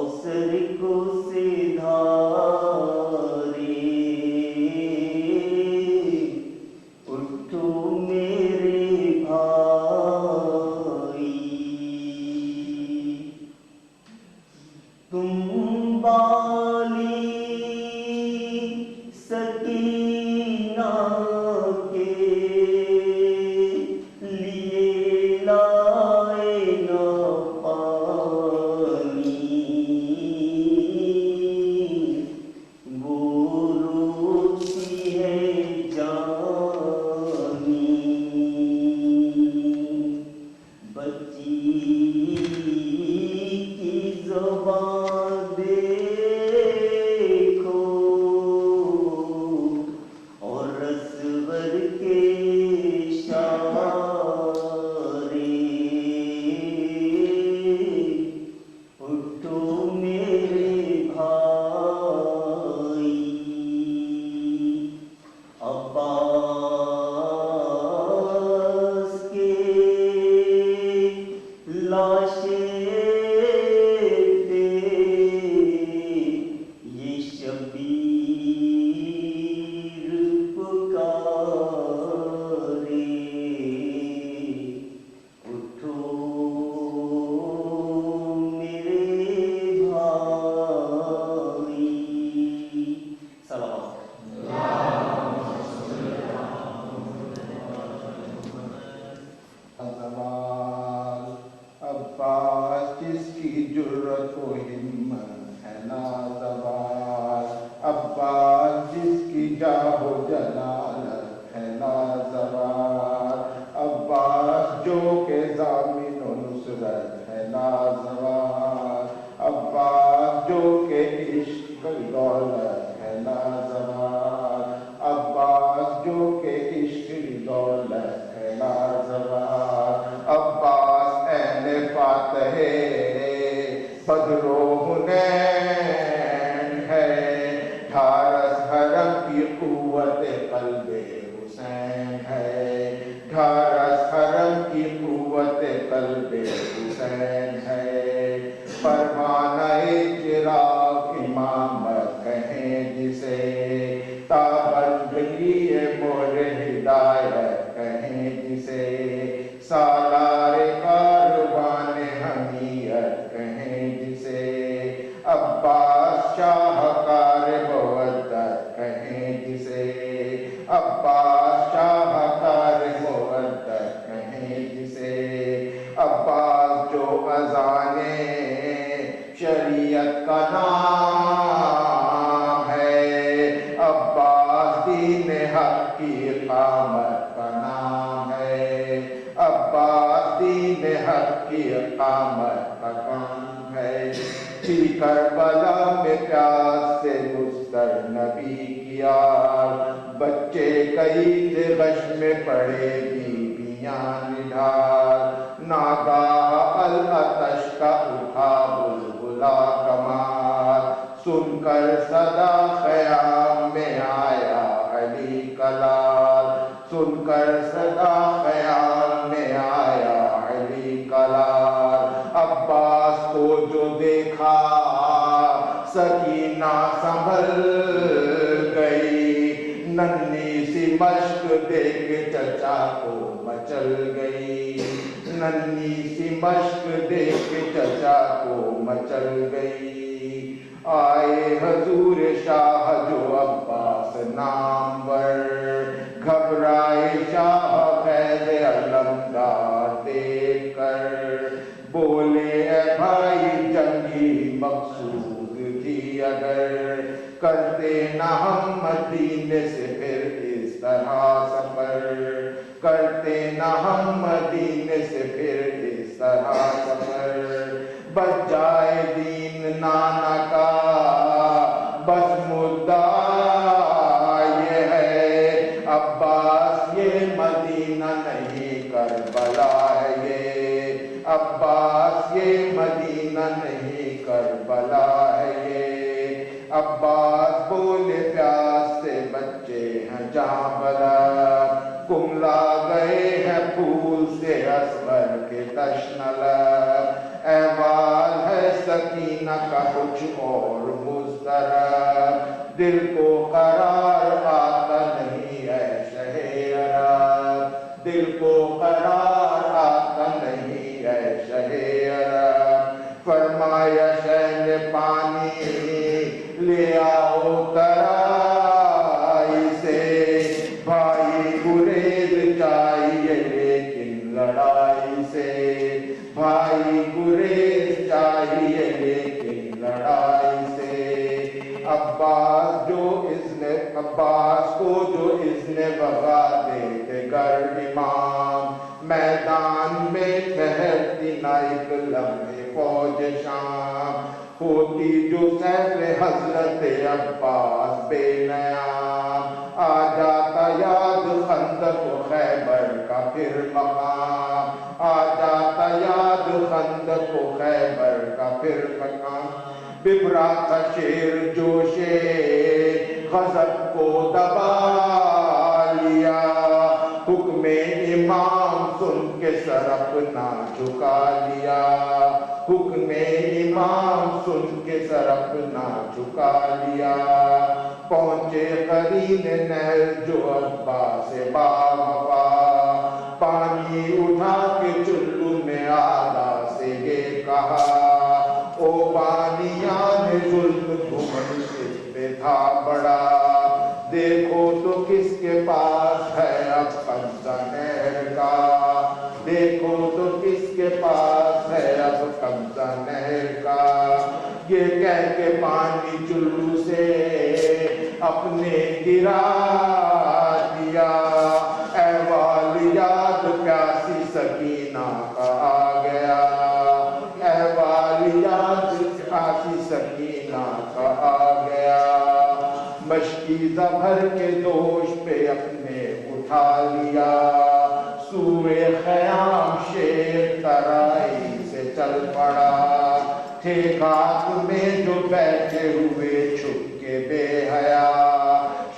کوثر کو سدھارے اٹھو میرے بھائی، تم بالی سکینہ کے لیے لائے نہ پانی، وہ روتی ہے جانی، بچی کی زبان دیکھو اور رسور کے اشارے، اٹھو میرے بھائی، عباس کے لاشیں تھے یہ شبیر پکارے، اٹھو میرے بھائی۔ سلام زوال عباس جس کی جرت و ہمت ہے لازوال، عباس جس کی جاہ و جلالت ہے لازوال، عباس جو کہ ضامن و نصرت ہے لازوال، عباس جو کہ عشق دولت ہے لازوال، عباس جو کہ عشق دولت ہے لازوال، عباس عین فاتح بدر و حنین ہے، ڈھارس حرم کی قوت قلب حسین ہے، ڈھارس حرم کی قوت قلب حسین ہے، پروانہ چراغ امامت کہیں جسے، تابندگی مور ہدایت کہیں جسے، سالار کاروان حمیت کہیں جسے، عباس شاہکار مودت کہیں جسے، عباس شاہکار مودت کہیں جسے، عباس جو اذان شریعت کا نام ہے، عباس دین حق کی اقامت کا نام ہے، عباس دین حق کی اقامت کا کام ہے، تھی کربلا میں پیاس سے مستر نبی کیا، بچے کئی تھے غش میں پڑے بیویاں نڈھال، ناگاہ العطش کا اٹھا بلبلا کمال، سن کر صدا خیام میں آیا علی کلال، سن کر صدا خیام میں آیا علی کلال، عباس کو جو دیکھا سکینہ سنبھل گئی، ننھی سی مشق دیکھ چچا کو مچل گئی، ننھی سی مشق دیکھ چچا کو مچل گئی، آئے حضور شاہ جو عباس نامور، گھبرائے شاہ فیض علمدار دیکھ کر، بولے اے بھائی جنگی مقصود تھی اگر، کرتے نہ ہم مدینے سے پھر اس طرح سفر، کرتے نہ ہم مدینے سے پھر اس طرح سفر، بچ جائے دین نانا کا بس مدعا یہ ہے، عباس یہ مدینہ نہیں کربلا ہے یہ، عباس یہ مدینہ نہیں کربلا ہے یہ، عباس بولے پیاس سے بچے ہیں جہاں بلا، کملا گئے ہیں پھول سے اصغر کے تشنہ لب، احوال ہے سکینہ مدینہ کا کچھ اور مضطرب، دل کو قرار آتا نہیں اے شہ عرب، دل کو قرار آتا نہیں اے شہ عرب۔ فرمایا شہ نے پانی لے آؤ ترائی سے، بھائی گریز چاہیے لیکن لڑائی سے، بھائی گریز چاہیے لیکن لڑائی سے۔ عباس کو جو اذن بغا دیتے گر امام، میدان میں ٹھہرتی نہ ایک لمحے فوج شام، ہوتی جو سیف حضرت عباس بے نیام، آ جاتا یاد خندق و خیبر کا پھر مقام، آ جاتا یاد خندق و خیبر کا پھر مقام۔ ببرا تھا شیر جوشے غضب کو دبا لیا، حکم امام سن کے سر اپنا جھکا لیا، حکم امام سن کے سر اپنا جھکا لیا۔ پہنچے قرین نہر جو عباس باوفا، پانی اٹھا کے چلو میں آدھا سے یہ کہا، او بانیان ظلم گھمنڈ کس پہ تھا بڑا، دیکھو تو کس کے پاس ہے اب قبضہ نہر کا، دیکھو تو کس کے پاس ہے اب قبضہ نہر کا۔ یہ کہہ کے پانی چلو سے اپنے گرا دیا، احوال یاد پیاسی سکینہ کا آ گیا، احوال یاد پیاسی سکینہ کا آ گیا۔ مشکیزہ بھر کے دوش پہ اپنے اٹھا لیا، سوئے خیام شیر ترائی سے چل پڑا، تھے گھات میں جو بیٹھے ہوئے چھپ کے بے حیا،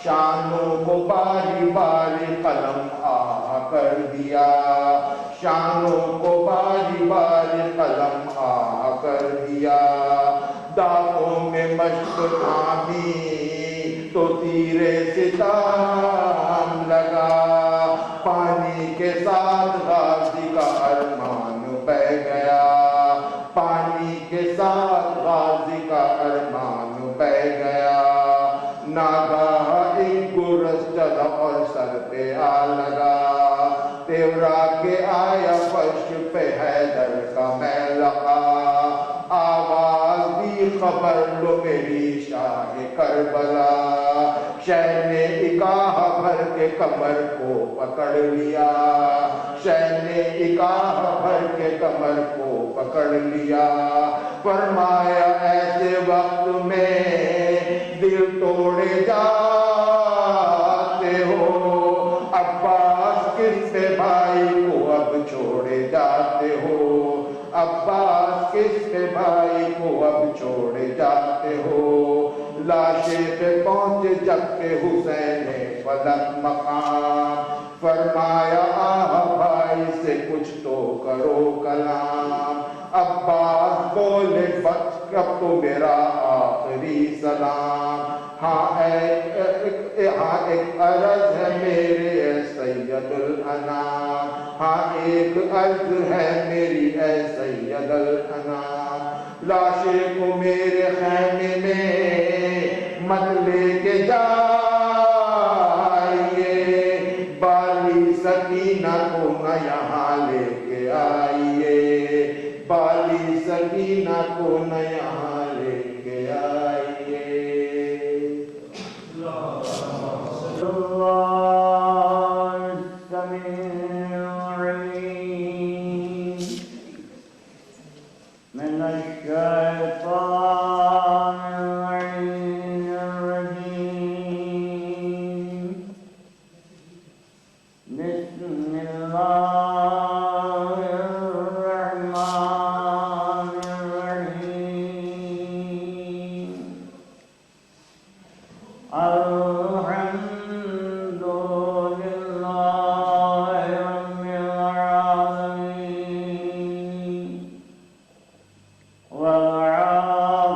شانوں کو باری باری قلم آہ کر دیا، شانوں کو باری باری قلم آہ کر دیا۔ دانتوں میں مشق تھامی تو تیرے ستام لگا، پانی کے ساتھ غازی کا ارمان بہ گیا، پانی کے ساتھ غازی کا ارمان بہ گیا۔ ناگاہ ایک گرز چلا اور سر پہ آ لگا، تیورا کے آیا فرش پہ حیدر کا میلقا، آواز دی خبر لو میری شاہ کربلا، شہ نے اکاہ بھر کے کمر کو پکڑ لیا، شہ نے اکاہ بھر کے کمر کو پکڑ لیا۔ فرمایا ایسے وقت میں دل توڑے جاتے ہو، عباس کس سے بھائی کو اب چھوڑے جاتے ہو، عباس کس سے بھائی کو اب چھوڑے جاتے ہو۔ لاشے پہ پہنچے جب کہ حسین فلک مقام، فرمایا آہ بھائی سے کچھ تو کرو کلام، عباس بولے بس اب تو میرا آخری سلام، ہاں ایک عرض ہے میرے اے سید الانام، ہاں ایک عرض ہے میری اے سید الانام، لاشے کو میرے خیمے میں مت لے کے جائیے، بالی سکینہ کو نہ یہاں لے کے آئیے، بالی سکینہ کو نہ یہاں لے کے آئیے۔ من الشيطان الرجيم، بسم الله الرحمن الرحيم، الحمد لله رب العالمين، والعاقبة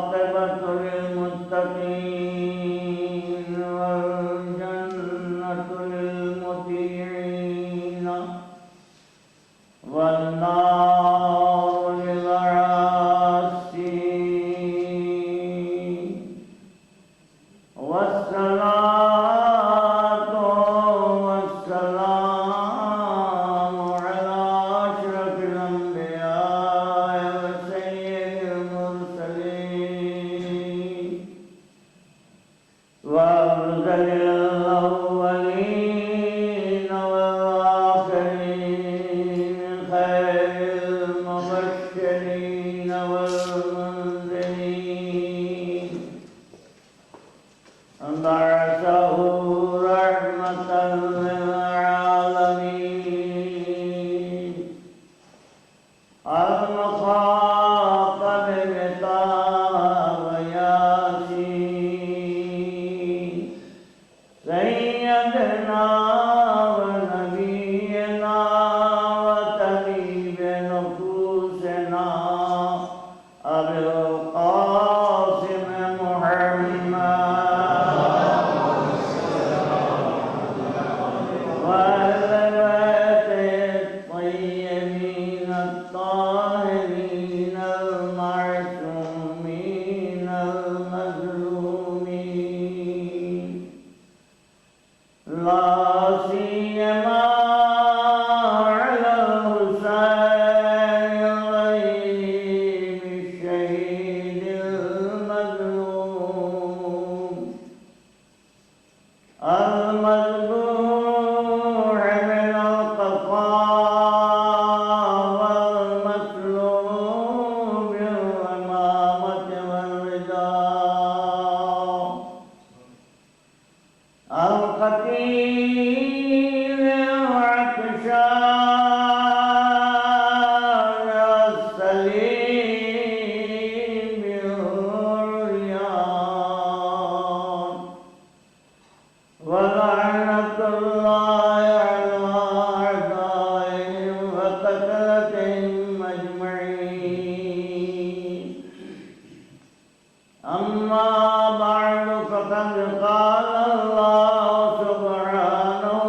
بعد فقد قال الله سبحانه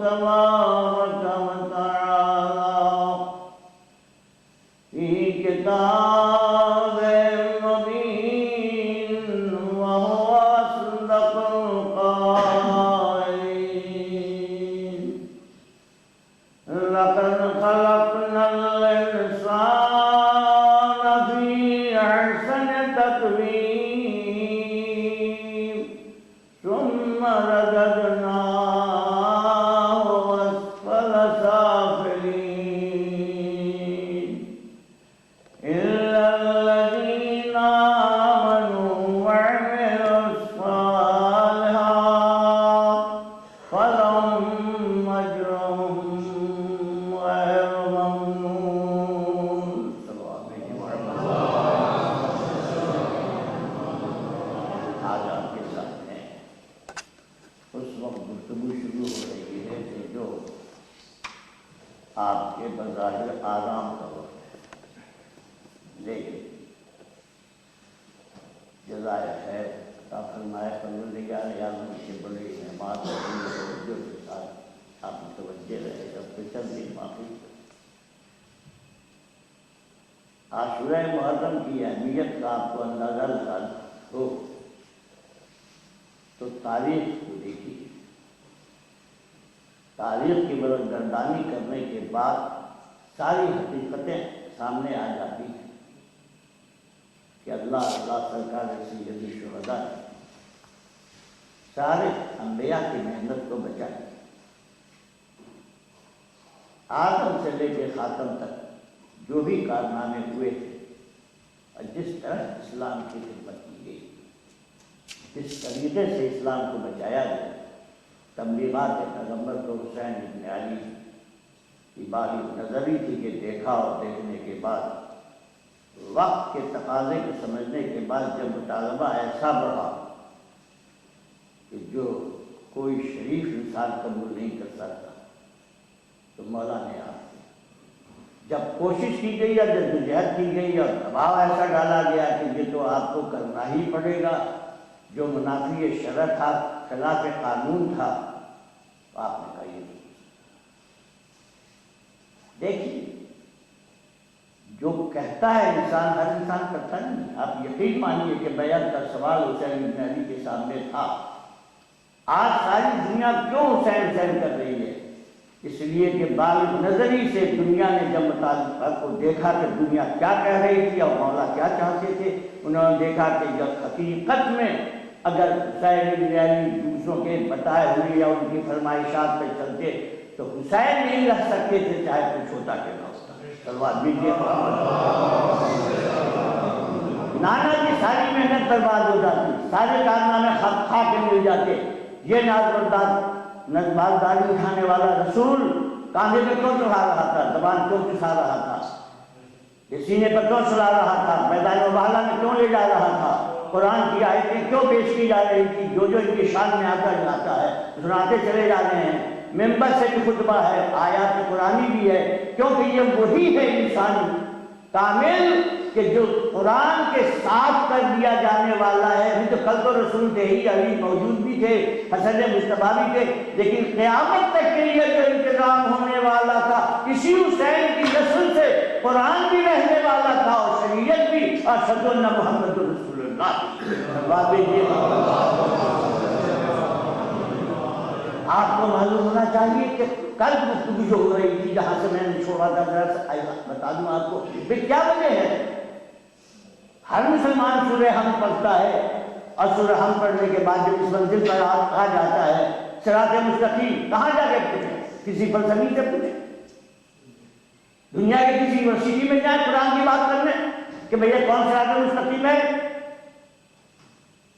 تبارك وتعالى في كتاب مبين وهو أصدق القائلين لقد خلقنا الإنسان في أحسن تقويم ثم رددناه أسفل سافلين إلا الذين آمنوا وعملوا الصالحات فلهم أجرهم غير ممنون. آج آپ کے سامنے اس وقت گفتگو شروع ہو رہی ہے کہ جو آپ کے بظاہر آرام کا وقت ہے، لیکن جزائے خیر کا فرمائے پروردگار عالم کے بڑے انعامات اور توجہ کے ساتھ آپ متوجہ رہے جب تو چند دن معافی۔ عاشورہ محرم کی اہمیت کا آپ کو اندازہ لگانا ہو تو تاریخ کو دیکھیے۔ تاریخ کی بردردانی کرنے کے بعد ساری حقیقتیں سامنے آ جاتی ہیں کہ اللہ سرکار سید الشہداء نے سارے انبیاء کی محنت کو بچائی۔ آدم سے لے کے خاتم تک جو بھی کارنامے ہوئے تھے اور جس طرح اسلام کی خدمت کی گئی، جس طریقے سے اسلام کو بچایا گیا، تبلیغات پیغمبر کو حسین ابن علی کی بالغ نظری تھی کہ دیکھا اور دیکھنے کے بعد وقت کے تقاضے کو سمجھنے کے بعد جب مطالبہ ایسا بڑھا کہ جو کوئی شریف انسان قبول نہیں کر سکتا تو مولا نے آپ جب کوشش کی گئی اور جدوجہد کی گئی اور دباؤ ایسا ڈالا گیا کہ یہ تو آپ کو کرنا ہی پڑے گا، جو منافی شرع تھا، خلاف قانون تھا، تو آپ نے کہا یہ نہیں۔ دیکھیے جو کہتا ہے انسان ہر انسان کرتا نہیں۔ آپ یقین مانیے کہ بیعت کا سوال حسین ابن علی کے سامنے تھا۔ آج ساری دنیا کیوں حسین کر رہی ہے؟ اس لیے کہ بالغ نظری سے دنیا نے جب مطالبہ کو دیکھا کہ دنیا کیا کہہ رہی تھی اور مولا کیا چاہتے تھے، انہوں نے دیکھا کہ جب حقیقت میں اگر حسین ابن علی دوسروں کے بتائے ہوئے یا ان کی فرمائشات پہ چلتے تو حسین نہیں رہ سکتے تھے، چاہے کچھ ہوتا کہ نہ ہوتا۔ سلوات دیجیے۔ نانا کی ساری محنت برباد ہو جاتی، سارے کارنامے کھا کے مل جاتے۔ یہ نازبرداری اٹھانے والا رسول کاندھے میں کیوں چڑھا رہا تھا، زبان کیوں چسا رہا تھا، یہ سینے پر کیوں سلا رہا تھا، میدان مباہلہ میں کیوں لے جا رہا تھا، قرآن کی آیتیں کیوں پیش کی جا رہی تھی، جو جو ان کی شان میں آتا جاتا ہے سناتے چلے جا رہے ہیں۔ ممبر سے بھی خطبہ ہے، آیات قرآنی بھی ہے، کیونکہ یہ وہی ہے انسان کامل کہ جو قرآن کے ساتھ کر دیا جانے والا ہے۔ ابھی تو کل تو رسول تھے ہی، علی موجود بھی تھے، حسن مصطفیٰ بھی تھے، لیکن قیامت تک کے لیے جو انتظام ہونے والا تھا اسی حسین کی نسل سے قرآن بھی رہنے والا تھا اور شریعت بھی، اور اشہد ان محمد رسول اللہ۔ آپ کو معلوم ہونا چاہیے کہ کل گفتگو جو ہو رہی تھی جہاں سے میں نے چھوڑا تھا، بتا دوں آپ کو کیا وجہ ہے۔ ہر مسلمان سورہ ہم پڑھتا ہے اور سورہ ہم پڑھنے کے بعد جب اس منزل پر آ جاتا ہے صراط مستقیم، کہاں جا کے پوچھیں؟ کسی فلسفی سے پوچھیں، دنیا کے کسی یونیورسٹی میں جائیں قرآن کی بات کرنے کہ بھیا کون صراط مستقیم ہے۔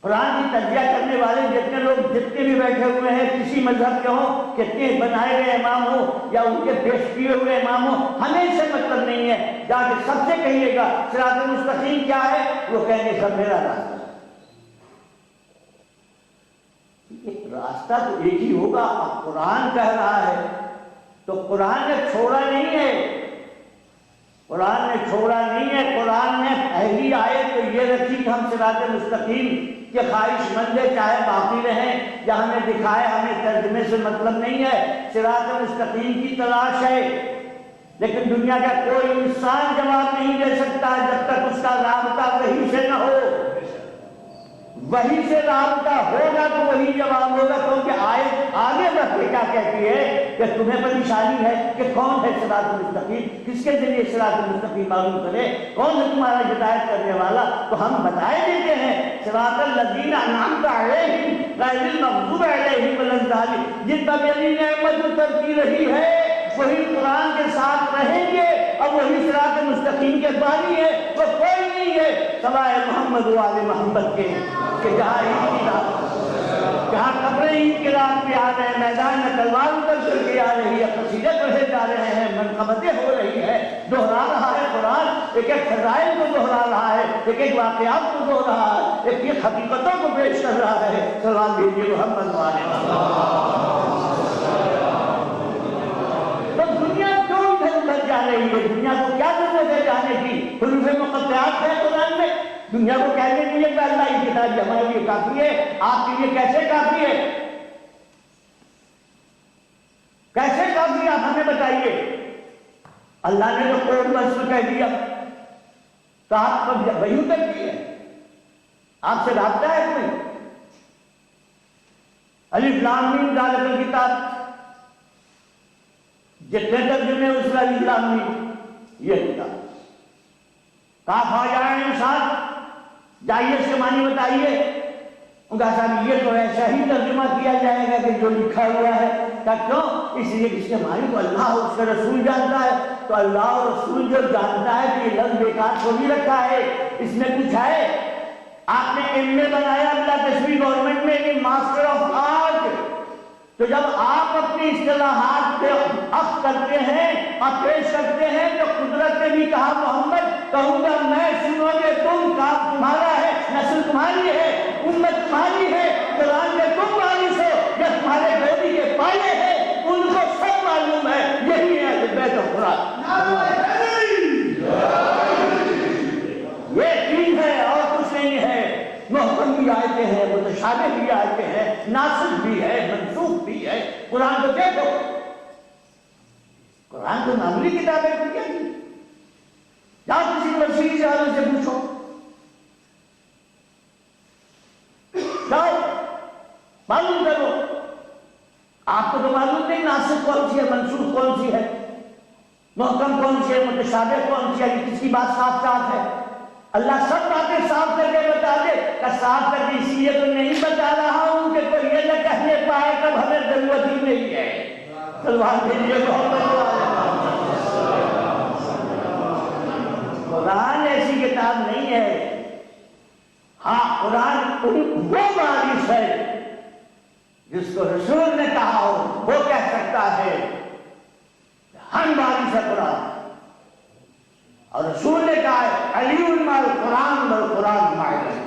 قرآن کی تجزیہ کرنے والے جتنے لوگ جتنے بھی بیٹھے ہوئے ہیں، کسی مذہب کے ہوں، کتنے بنائے ہوئے امام ہو یا ان کے پیش کیے ہوئے امام ہو، ہمیں اس سے مطلب نہیں ہے۔ جا کے سب سے کہیے گا صراط مستقیم کیا ہے، وہ کہیں گے سب میرا راستہ ہے۔ راستہ تو ایک ہی ہوگا، اب قرآن کہہ رہا ہے تو قرآن نے چھوڑا نہیں ہے۔ قرآن نے چھوڑا نہیں ہے. قرآن نے پہلی آیت تو یہ رکھی کہ ہم صراط مستقیم کے خواہش مندے چاہے باقی رہیں یا ہمیں دکھائے, ہمیں ترجمے سے مطلب نہیں ہے, صراط مستقیم کی تلاش ہے. لیکن دنیا کا کوئی انسان جواب نہیں دے سکتا جب تک اس کا رابطہ وحی سے نہ ہو. وحی سے رابطہ ہوگا تو وہی جواب ہوگا, کیونکہ آیت آگے بڑھ کے کیا کہتی ہے کہ تمہیں پریشانی ہے کہ کون ہے صراط مستقیم, کس کے ذریعے صراط مستقیم معلوم کرے, کون ہے تمہارا ہدایت کرنے والا. تو ہم بتائے دیتے ہیں صراط الذین انعمت علیہم غیر المغضوب علیہم ولا الضالین. جن پر میری نعمت اترتی رہی ہے وہی قرآن کے ساتھ رہیں گے اور وہی صراط مستقیم کے بانی ہے. وہ کوئی نہیں ہے سوائے محمد و آل محمد کے کہ جہاں قبریں عید کی رات پہ آ رہے ہیں, میدان میں تلوار اتر کر کے آ رہی ہے, قصیدے پڑھے جا رہے ہیں, منقبتیں ہو رہی ہے, دہرا رہا ہے قرآن, ایک ایک فضائل کو دہرا رہا ہے, ایک ایک واقعات کو دہرا رہا ہے, ایک ایک حقیقتوں کو پیش کر رہا ہے. سلام دیجیے محمد والے. تو دنیا کیوں ادھر ادھر جا رہی ہے؟ دنیا کو کیا ضرورت ہے جانے کی؟ حروف مقطعات ہے قرآن میں. دنیا کو کہنے کے لیے کہ اللہ کی کتاب ہمارے لیے کافی ہے, آپ کے لیے کیسے کافی ہے؟ کیسے کافی ہے آپ ہمیں بتائیے. اللہ نے تو کوڈ بس کہہ دیا تو آپ پر وہی اترتی ہے, آپ سے رابطہ ہے کوئی؟ الف لام میم ذالک الکتاب, جتنے ترجمے اس کا الف لام میم یہ کتاب. کاف آ جائے انسان, جائیے اس کے معنی بتائیے. ان کا صاحب یہ تو ایسا ہی ترجمہ کیا جائے گا کہ جو لکھا ہوا ہے. کیوں؟ اس لیے اس کے معنی کو اللہ اور اس کا رسول جانتا ہے. تو اللہ اور رسول جو جانتا ہے کہ یہ لفظ بیکار تھوڑی رکھا ہے, اس میں کچھ ہے. آپ نے ایم اے بنایا اللہ تشریح گورنمنٹ میں, ماسٹر آف آرٹ. تو جب آپ اپنی اصطلاحات پہ اخذ کرتے ہیں اور پیش کرتے ہیں تو قدرت نے بھی کہا محمد کہوں گا میں, سنو گے تم, کام تمہارا ہے, نسل تمہاری ہے, امت تمہاری ہے, قرآن کے تم وارث ہو, یا تمہارے گودی کے پالے ہیں ان کو سب معلوم ہے. یہی ہے بیت القرآن. یہ چیز ہے اور کچھ نہیں ہے. محکم بھی آیتیں ہیں, متشابہ بھی آیتیں ہیں, ناسخ بھی ہے, منسوخ بھی ہے. قرآن کو دیکھو, قرآن کو معمولی کتاب ہے. کیا جاؤ کسی یونیورسٹی سے والوں سے پوچھو, جاؤ معلوم کرو. آپ کو تو معلوم نہیں ناسخ کون سی ہے, منسوخ کون سی ہے, محکم کون سی ہے, متشابہ کون سی ہے, کس کی بات صاف صاف ہے. اللہ سب باتیں صاف کر کے بتا دے. صاف کر کے اس لیے تو نہیں بتا رہا ہوں کہ کوئی یہ نہ کہنے پائے کب ہمیں ضرورت ہی نہیں ہے. سلوان بھیجیے محمد. قرآن ایسی کتاب نہیں ہے. ہاں قرآن وہ وارث ہے جس کو رسول نے کہا ہو وہ کہہ سکتا ہے ہم وارث ہے قرآن. اور رسول نے کہا ہے علی مع القرآن والقرآن مع العلی,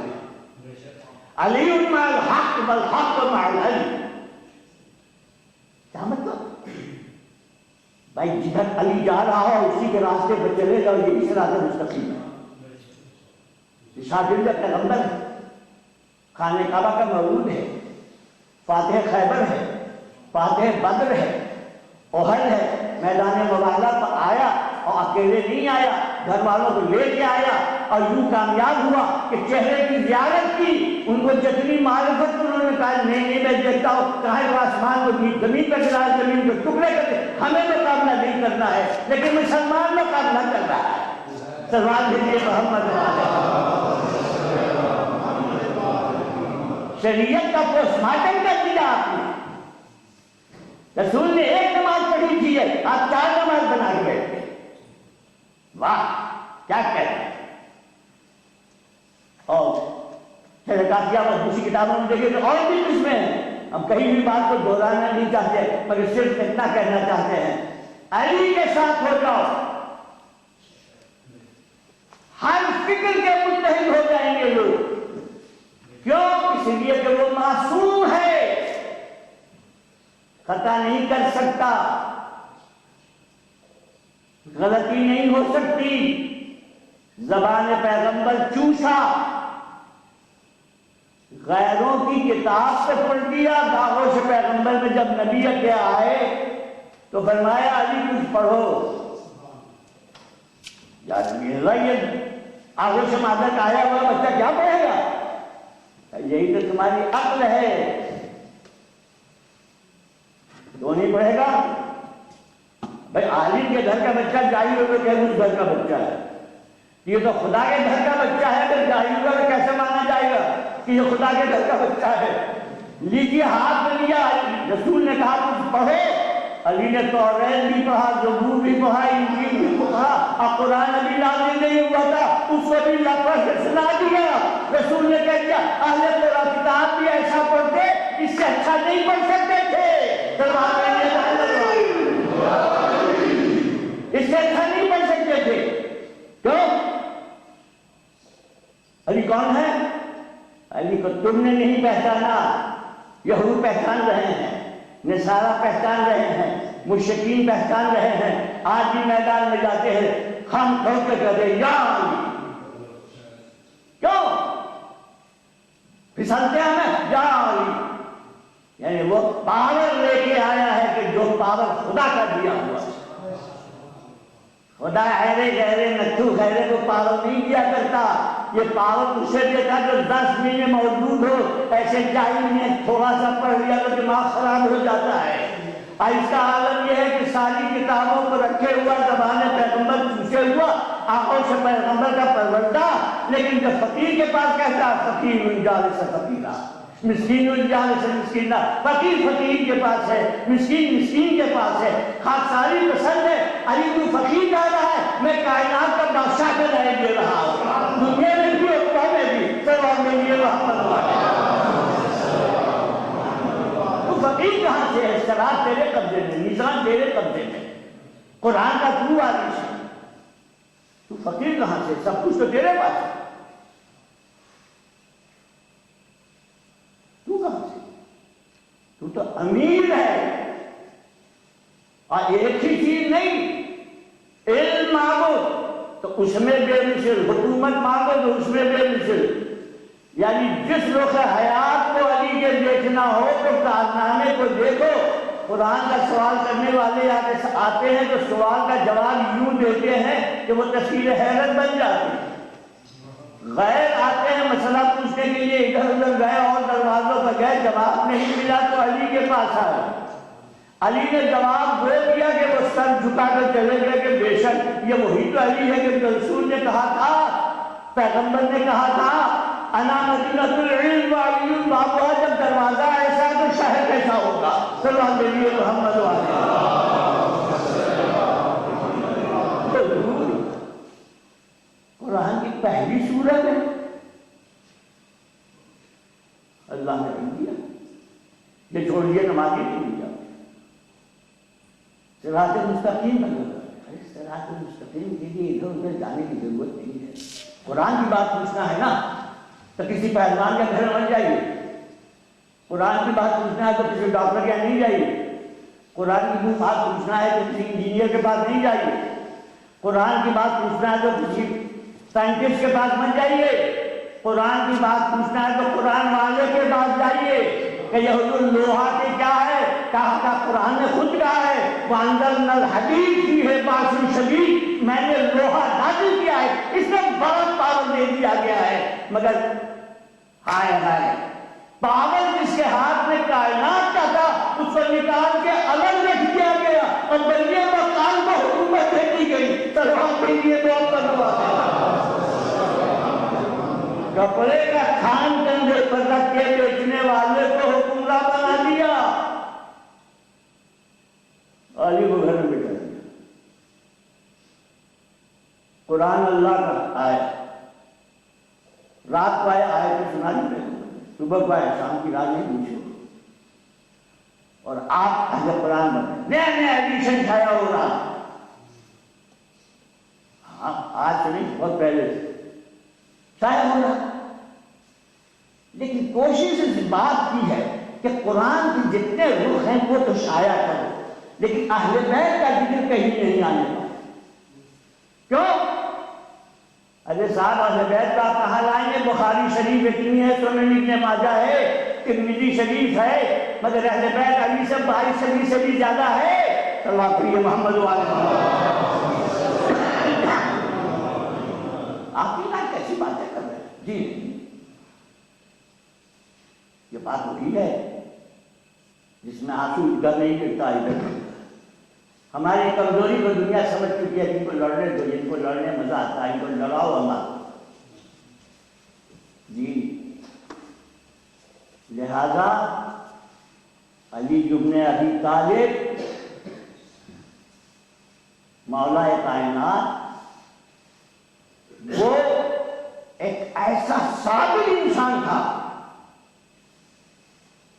علی مع الحق والحق مع العلی. کیا مطلب؟ بھائی جدھر علی جا رہا ہو اسی کے راستے پر چلے جاؤ, یہی صراط مستقیم ہے. شاگرد پیغمبر ہے, خانہ کعبہ کا مولود ہے, فاتح خیبر ہے, فاتح بدر ہے, احد ہے, میدان مبارزہ پر آیا اور اکیلے نہیں آیا, گھر والوں کو لے کے آیا اور یوں کامیاب ہوا کہ چہرے کی زیارت کی. ان کو جتنی معرفت انہوں نے کہا نہیں میں دیکھتا ہوں کہاں وہ آسمان کو زمین پر گرا, زمین کو ٹکڑے کرتے, ہمیں مقابلہ نہیں کرنا ہے لیکن مسلمان مقابلہ کر رہا ہے. سلوان بھیجیے محمد. شریعت کا پوسٹ مارٹم کر دیا آپ نے. رسول نے ایک نماز پڑھی تھی, آپ 4 نماز بنا کے بیٹھتے. واہ کیا کہتے ہیں. اور کافی آپ دوسری کتابوں میں دیکھیں تو اور بھی قسمیں ہیں. ہم کہیں بھی بات کو دہرانا نہیں چاہتے مگر صرف اتنا کہنا چاہتے ہیں علی کے ساتھ ہو جاؤ, ہر فکر کے متحد ہو جائیں گے لوگ. کیوں؟ اس لیے کہ وہ معصوم ہے, خطا نہیں کر سکتا, غلطی نہیں ہو سکتی. زبان پیغمبر چوسا، غیروں کی کتاب سے پڑھ دیا. داغوش پیغمبر میں جب نبی کے آئے تو فرمایا علی کچھ پڑھو. یار یہ آگے سے مادہ کا آیا ہوا بچہ کیا پڑھے گا؟ یہی تو تمہاری عقل ہے. تو نہیں پڑھے گا؟ بھائی عالم کے گھر کا بچہ جاہل ہوگا کہ اس گھر کا بچہ ہے؟ یہ تو خدا کے گھر کا بچہ ہے. اگر جاہل ہوگا تو کیسے مانا جائے گا کہ یہ خدا کے گھر کا بچہ ہے؟ لیجیے ہاتھ میں لیا، رسول نے کہا کچھ پڑھو. علی نے توریت بھی پڑھا، زبور بھی پڑھا، انجیل بھی پڑھا. اب قرآن ابھی نازل نہیں ہوا تھا، اس کو بھی لفظ سے سنا دیا. رسول نے کہہ دیا اہل قرآن کتاب بھی ایسا پڑھتے، اس سے اچھا نہیں پڑھ سکتے تھے. اس سے اچھا نہیں پڑھ سکتے تھے. کیوں؟ علی کون ہے؟ علی کو تم نے نہیں پہچانا، یہود پہچان رہے ہیں، نصارہ پہچان رہے ہیں، مشرکین پہچان رہے ہیں. آج بھی میدان میں جاتے ہیں ہم کھول کے کہتے یا علی. کیوں پھسلتے ہیں ہمیں؟ یا علی. یعنی وہ پاور لے کے آیا ہے کہ جو پاور خدا کا دیا ہوا. خدا ایرے گہرے نتھو خیرے کو پاور نہیں دیا کرتا. یہ پاور اسے دیتا جو 10 مہینے موجود ہو. ایسے جاہل میں تھوڑا سا پڑھ لیا تو دماغ خراب ہو جاتا ہے. اس کا عالم یہ ہے کہ ساری کتابوں کو رکھے ہوا، زبان پیغمبر چوسے ہوا، آنکھوں سے پیغمبر کا پروردہ. لیکن جب فقیر کے پاس کہتا فقیر انجال سے فقیرہ، مسکین انجال سے مسکینہ. فقیر فقیر کے پاس ہے، مسکین مسکین کے پاس ہے. خاکساری پسند ہے. علی تو فقیر جا رہا ہے، میں کائنات کا بادشاہ کا رائے دے رہا ہوں، دنیا میں بھی اور میں بھی. سلام میں یہ محمد تو فقیر کہاں سے ہے؟ شراب تیرے قبضے میں، میزان تیرے قبضے میں، قرآن کا تو وارث ہے. تو فقیر کہاں سے؟ سب کچھ تو تیرے پاس ہے. تو کہاں سے؟ تو تو امیر ہے. اور ایک ہی چیز نہیں، علم مانگو تو اس میں بے مثل، حکومت مانگو تو اس میں بے مثل. یعنی جس رخ حیات کو علی کے دیکھنا ہو تو کارنامے کو دیکھو. قرآن کا سوال کرنے والے آتے ہیں تو سوال کا جواب یوں دیتے ہیں کہ وہ تصویر حیرت بن جاتی ہے. غیر آتے ہیں مسئلہ پوچھنے کے لیے، ادھر ادھر گئے اور دروازوں پر گئے، جواب نہیں ملا تو علی کے پاس آئے. علی نے جواب دے دیا کہ وہ سر جھکا کر چلے گئے کہ بے شک یہ وہی تو علی ہے کہ رسول نے کہا تھا، پیغمبر نے کہا تھا انا مدینۃ العلم وعلی بابا. جب دروازہ ایسا تو شہر کیسا ہوگا؟ صلی اللہ علیہ محمد علیہ. قرآن کی پہلی سورت ہے، اللہ نے نہیں دیا. یہ چھوڑیے نمازی نہیں دیا. صراط مستقیم بنا. صراط مستقیم کے لیے ادھر ادھر جانے کی ضرورت نہیں ہے. قرآن کی بات پوچھنا ہے نا تو کسی پہلوان کے گھر بن جائیے. قرآن کی بات پوچھنا ہے تو کسی ڈاکٹر کے نہیں جائیے. قرآن کی بات پوچھنا ہے تو کسی انجینئر کے پاس نہیں جائیے. قرآن کی بات پوچھنا ہے تو کسی سائنٹسٹ کے پاس مت جائیے. قرآن کی بات پوچھنا ہے تو قرآن والے کے پاس جائیے کہ یہ حضور لوہا کے کیا ہے؟ کہا قرآن نے خود کہا ہے وَأَنزَلْنَا الْحَدِيدَ فِيهِ بَأْسٌ شَدِيدٌ. میں نے لوہا نازل کیا ہے، اس میں بڑا پاور دے دیا گیا ہے. مگر ہائے ہائے، پاور جس کے ہاتھ میں کائنات کا تھا اس کو نکال کے الگ رکھ دیا گیا اور بلکہ مکان کو حکومت دے دی گئی. سلام کے لیے دعا کروا کپڑے کا کھان کندھے پر رکھ کے بیچنے والے کو حکمراں بنا دیا. علی کو گھر میں بٹھا دیا. قرآن اللہ کا آئے، رات کو آئے تو سنا دیتے، صبح کو آئے شام کی رات نہیں پوچھو. اور آپ اہل قرآن بنے، نیا نیا ایڈیشن چھایا ہو رہا. ہاں آج سے نہیں، بہت پہلے سے چھایا ہو رہا. لیکن کوشش اس بات کی ہے کہ قرآن کے جتنے رخ ہیں وہ تو شائع کرو، لیکن اہل بیت کا ذکر کہیں نہیں آنے پائے. ارے صاحب اہل بیت آپ کہاں لائیں گے؟ بخاری شریف اتنی ہے، سنن ابن ماجہ ہے، ترمذی شریف ہے، مگر اہل بیت علی سے 22 سے بھی زیادہ ہے۔ صلی اللہ علیہ محمد وعلیہ محمد۔ آپ کی بات کیسی باتیں کر رہے ہیں؟ جی یہ بات وہی ہے جس میں آنسو ادھر نہیں گرتا ادھر۔ ہماری کمزوری کو دنیا سمجھ چکی ہے، جن کو لڑنے دو، جن کو لڑنے مزہ آتا ہے، ان کو لڑاؤ ہمارا جی۔ لہذا علی بن ابی طالب مولا کائنات وہ ایک ایسا صابر انسان تھا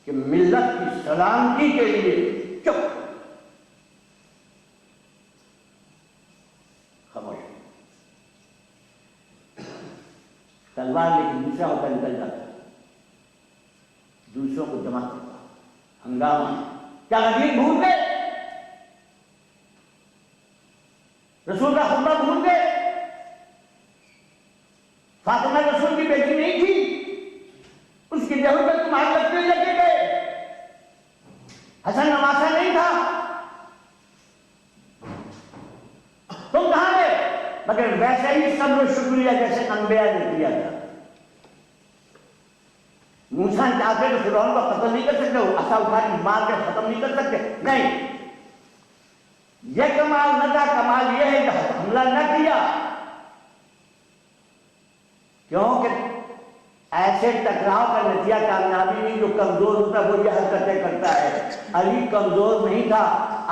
کہ ملت کی سلامتی کے لیے چپ خاموش، تلوار لے کے دوسرا ہوتا نکل جاتا، دوسروں کو جمع کرتا، ہنگامہ۔ کیا غدیر بھول گئے؟ رسول کا خطبہ بھول گئے؟ فاطمہ رسول کی بیٹی نہیں تھی، اس کی جہر پر تمہارے لگتے لگے گئے، حسن نواسا نہیں تھا، تم کہاں گئے؟ مگر ویسے ہی صبر و شکریہ جیسے انبیاء نے کیا تھا۔ موسیٰ چاہتے تو فرعون کو قتل نہیں کر سکتے، وہ عصا اٹھا کے مار کے ختم نہیں کر سکتے، نہیں، یہ کمال نہ تھا، کمال یہ ہے کہ حملہ نہ کیا، کیونکہ ایسے ٹکراؤ کا نتیجہ کامیابی نہیں، جو کمزور ہوتا ہے وہ یہ حرکتیں کرتا ہے۔ علی کمزور نہیں تھا،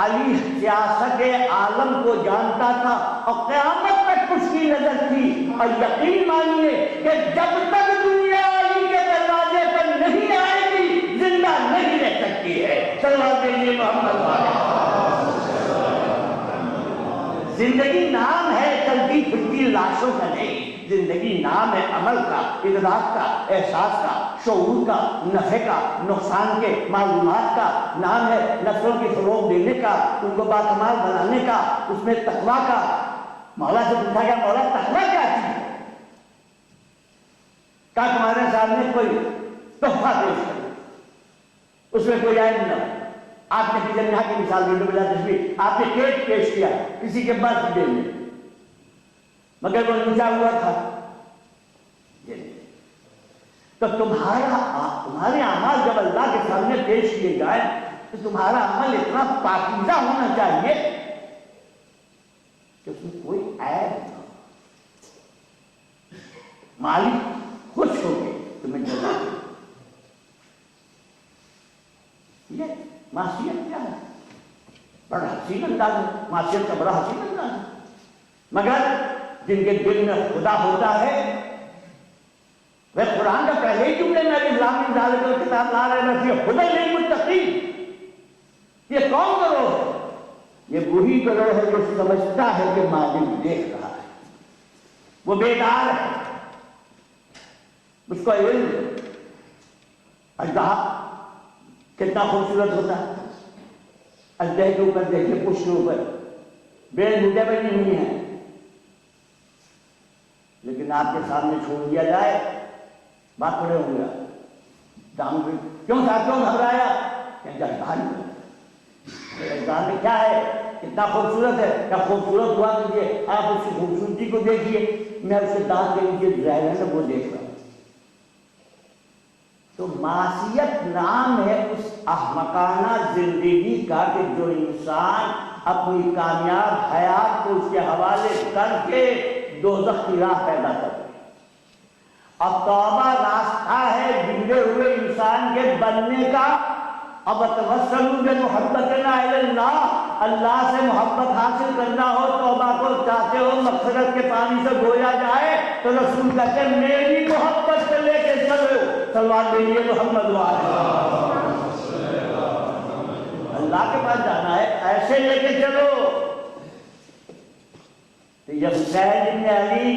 علی سیاست عالم کو جانتا تھا اور قیامت تک اس کی نظر تھی، اور یقین مانیے کہ جب تک دنیا علی کے دروازے پر نہیں آئے گی زندہ نہیں رہ سکتی ہے۔ صلی اللہ علیہ محمد۔ زندگی نام ہے چلتی پھرتی لاشوں کا نہیں، زندگی نام ہے عمل کا، ادراک کا، احساس کا، شعور کا، نفع کا، نقصان کے معلومات کا، نام ہے نسلوں کی فروغ دینے کا، ان کو باکمال بنانے کا، اس میں تقویٰ کا۔ مولا سے پوچھا گیا مولا تقویٰ کیا چیز ہے؟ کہا تمہارے سامنے کوئی تحفہ پیش کرو، اس میں کوئی عیب نہ ہو۔ آپ نے کسی یہاں کی مثال دے دو بلا تشبیہ، آپ نے کیک پیش کیا کسی کے برتھ ڈے میں، مگر وہ نیچا ہوا تھا، تو تمہارے اعمال جب اللہ کے سامنے پیش کیے جائیں تو تمہارا عمل اتنا پاکیزہ ہونا چاہیے کہ اس میں کوئی عیب نہ ہو، مالک خوش ہو کے تمہیں جزا دے۔ یہ معصیت کیا ہے؟ بڑا حسین انداز ہے، معصیت کا بڑا حسین انداز ہے، مگر جن کے دل میں خدا ہوتا ہے وہ قرآن کا پہلے ہی جملے میں اسلامی ذالک الکتاب لا ریب فیہ ھدی للمتقین، یہ کون گروہ ہے؟ یہ وہی گروہ ہے جو سمجھتا ہے کہ مالک دیکھ رہا ہے، وہ بیدار ہے، اس کو علم ہے۔ اجدہا کتنا خوبصورت ہوتا ہے، اجدہ کے اوپر دیکھیں، پشت کے اوپر بیل بوٹے بنی ہوئی ہیں، لیکن آپ کے سامنے چھوڑ دیا جائے بات پڑے ہوں گا دام بھی کیوں صاحب کیوں گھبرایا؟ کہ جہاں اجدہا میں کیا ہے، اتنا خوبصورت ہے، کیا خوبصورت ہوا مجھے، آپ اس کی خوبصورتی کو دیکھیے، میں اس کے دانت کے نیچے ظاہر ہے وہ دیکھ رہا ہوں۔ تو معصیت نام ہے اس احمقانہ زندگی کا کہ جو انسان اپنی کامیاب حیات کو اس کے حوالے کر کے دوزخ کی راہ پیدا کرتے ہیں، اور توبہ راستہ ہے بگڑے ہوئے انسان کے بننے کا۔ اب توسلوا بمحبتنا الی اللہ، اللہ سے محبت حاصل کرنا ہو، توبہ کو چاہتے ہو مغفرت کے پانی سے دھویا جائے تو رسول کہتے ہیں میری محبت سے لے کے چلو، سلوات بھیجیے محمد وعلیہ اللہ کے پاس جانا ہے، ایسے لے کے چلو۔ تو یہ حسین بن علی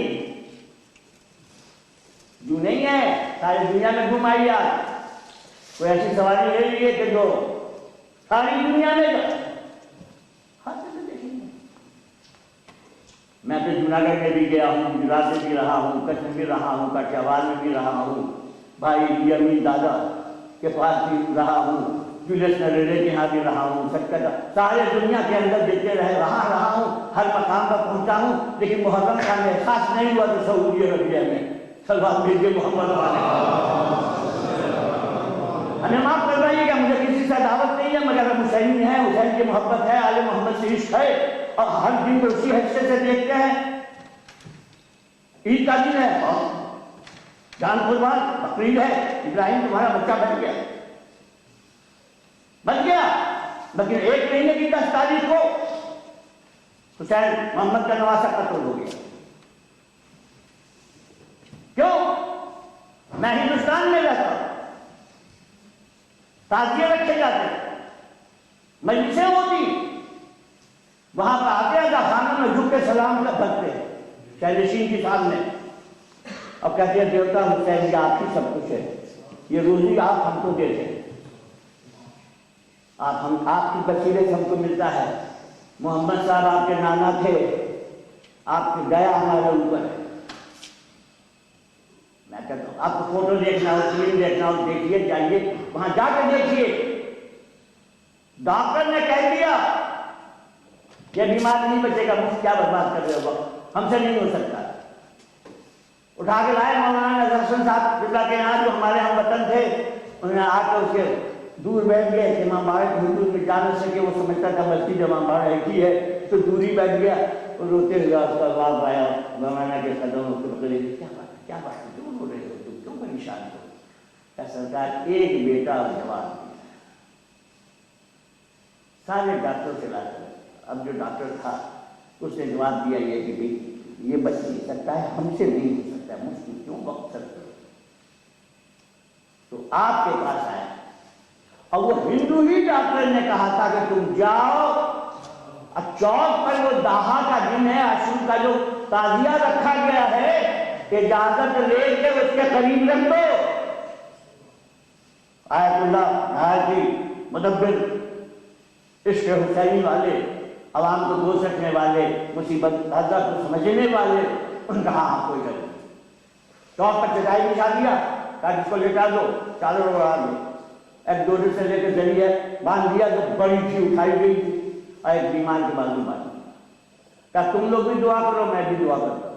جو نہیں ہے، ساری دنیا میں گھوم آئی آج، کوئی ایسی سواری لے لیے کہ جو ساری دنیا میں جا، ہر جگہ دیکھیں گے۔ میں تو جوناگڑھ میں بھی گیا ہوں، گجرات میں بھی رہا ہوں، کچھ میں بھی رہا ہوں، کاٹھیاواد میں بھی رہا ہوں، بھائی امین دادا کے پاس بھی رہا ہوں، جولیس نریرے کے یہاں بھی رہا ہوں، سکتا سارے دنیا کے اندر دیتے رہا ہوں، ہر مقام پر پہنچا ہوں، لیکن محرم کا احساس نہیں ہوا تو سعودی عربیہ میں صلوات بھیجیے محمد والے ہمیں معاف کروائیے گا، مجھے کسی سے دعوت نہیں ہے، مگر ہم حسینی ہیں، حسین کی محبت ہے، آل محمد سے عشق ہے، اور ہر دن کو اسی حیثیت سے دیکھتے ہیں۔ عید کا دن ہے اور جان قربان بقرعید ہے، ابراہیم تمہارا بچہ بچ گیا، لیکن 1 مہینے کی 10 تاریخ کو حسین محمد کا نواسہ قتل ہو گیا۔ کیوں؟ میں ہندوستان میں رہتا ہوں، تعزیے رکھے جاتے، مجلسیں ہوتی، وہاں پر آتے ہیں خانہ میں جھک کے سلام کرتے ہیں شہنشین کے سامنے، اب کہتے ہیں دیوتا حسین یہ آپ کی سب کچھ ہے، یہ روزی آپ ہم کو دیتے ہیں، آپ کی وسیلے سے ہم کو ملتا ہے، محمد صاحب آپ کے نانا تھے، آپ کی دیا ہمارے اوپر ہے۔ میں کہتا ہوں آپ کو فوٹو دیکھنا ہو، فلم دیکھنا ہو، دیکھیے، جائیے وہاں جا کے دیکھیے، ڈاکٹر نے کہہ دیا یہ بیمار نہیں بچے گا، مفت کیا برباد کر رہے ہو، ہم سے نہیں ہو سکتا۔ اٹھا کے لائے مولانا نظر حسن صاحب قبلہ کے یہاں جو ہمارے ہم وطن تھے، انہوں نے آ کے اس کے دور بیٹھ گئے کہ امام باڑہ حضور میں جا نہ سکے، وہ سمجھتا تھا مسجد امام باڑہ ایک ہی ہے، تو دوری بیٹھ گیا اور روتے ہوئے اس کا باپ آیا مولانا کے قدموں کو پکڑے، کیا بات ہے، کیوں رو رہے ہو تم، کیوں پریشان ہو؟ کیا سرکار ایک بیٹا اور جواب دیا، سارے ڈاکٹر سے لا کر، اب جو ڈاکٹر تھا اس نے جواب دیا یہ کہ یہ بچ نہیں سکتا ہے، ہم سے نہیں ہو سکتا ہے، مشکل کیوں وقت سکتے ہو، تو آپ کے پاس آیا، اور وہ ہندو ہی ڈاکٹر نے کہا تھا کہ تم جاؤ، چوک پر وہ داہا کا دن ہے، عاشور کا جو تعزیہ رکھا گیا ہے، اجازت لے کے اس کے قریب رکھ دو۔ آیت اللہ نہایت مدبر، عشق حسینی والے، عوام کو دوست رکھنے والے، مصیبت حضرت کو سمجھنے والے، ان کا ہاں کوئی غلط نہیں، چوک پر چٹائی بچھا دیا، کہا جس کو لٹا دو، چادر اڑا دو، ایک ڈوڈے سے لے کے ذریعہ باندھ دیا جو بڑی تھی، اٹھائی گئی تھی، اور ایک بیمار کے بازو باندھ دیا، کہا تم لوگ بھی دعا کرو، میں بھی دعا کرتا ہوں۔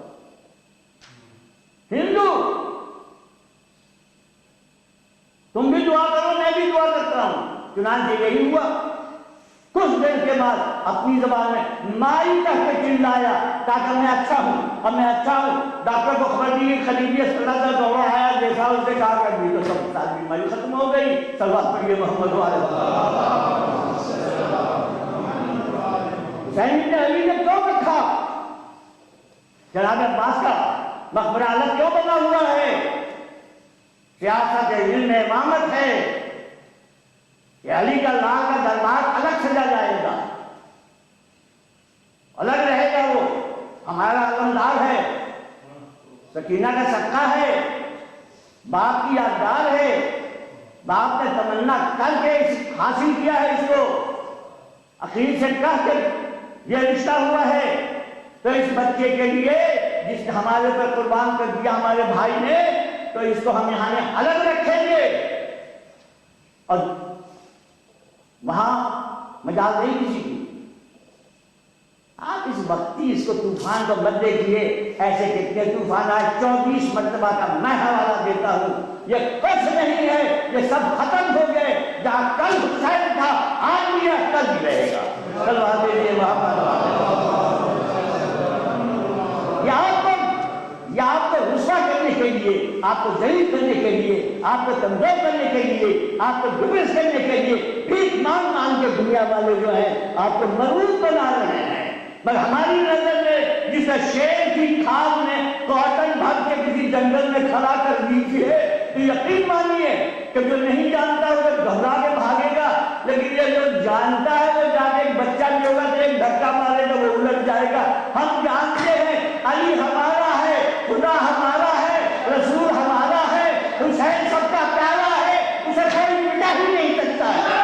ہندو تم بھی دعا کرو، میں بھی دعا کرتا ہوں، چنانچہ یہی ہوا۔ کچھ دیر کے بعد اپنی زبان میں مائی کہہ کے چلایا، کہا میں اچھا ہوں، اب میں اچھا ہوں۔ ڈاکٹر کو خبر دی، خلیفہ صلی اللہ علیہ وسلم دوڑا آیا، دیکھا، اس سے کہا کہ بھی تو سب ساری بیماری ختم ہو گئی، صلوات پڑھیے محمد والے۔ حسین بن علی نے کیوں رکھا؟ جناب عباس کا مقبرہ الگ کیوں بنا ہوا ہے؟ سیاست علم امامت ہے، کہ علی کا لال کا دربار الگ سجا جائے گا، الگ رہے گا، وہ ہمارا علمدار ہے، سکینہ کا صدقہ ہے، باپ کی یادگار ہے، باپ نے تمنا کر کے حاصل کیا ہے، اس کو عقیل سے کہہ کے یہ رشتہ ہوا ہے، تو اس بچے کے لیے جس نے ہمارے پر قربان کر دیا ہمارے بھائی نے، تو اس کو ہم یہاں الگ رکھیں گے، اور وہاں مجال نہیں کسی کی۔ آپ اس وقتی اس کو طوفان کو مت دیکھیے، ایسے کتنے طوفان آئے، 24 مرتبہ کا میں حوالہ دیتا ہوں، یہ کچھ نہیں ہے، یہ سب ختم ہو گئے، جہاں کل حسین تھا آج بھی ہے، کل بھی رہے گا۔ صلوات علیہ محمد۔ یہ آپ کو رسوا کرنے کے لیے، آپ کو ذلیل کرنے کے لیے، آپ کو کمزور کرنے کے لیے، آپ کو ڈبس کرنے کے لیے بھیک مانگ کے دنیا والے جو ہیں آپ کو مرعوب بنا رہے ہیں۔ مگر ہماری نظر میں جسے شیر کی کھال میں کاٹن بھر کے کسی جنگل میں کھڑا کر دی ہے، تو یقین مانیے کہ جو نہیں جانتا وہ گھبرا کے بھاگے گا، لیکن یہ جو جانتا ہے وہ جا کے ایک بچہ بھی ہوگا تو ایک دھکا مارے گا، وہ الٹ جائے گا۔ ہم جانتے ہیں علی ہمارا ہے، خدا ہمارا ہے، رسول ہمارا ہے، حسین سب کا پیارا ہے، اسے کوئی مٹا ہی نہیں سکتا ہے۔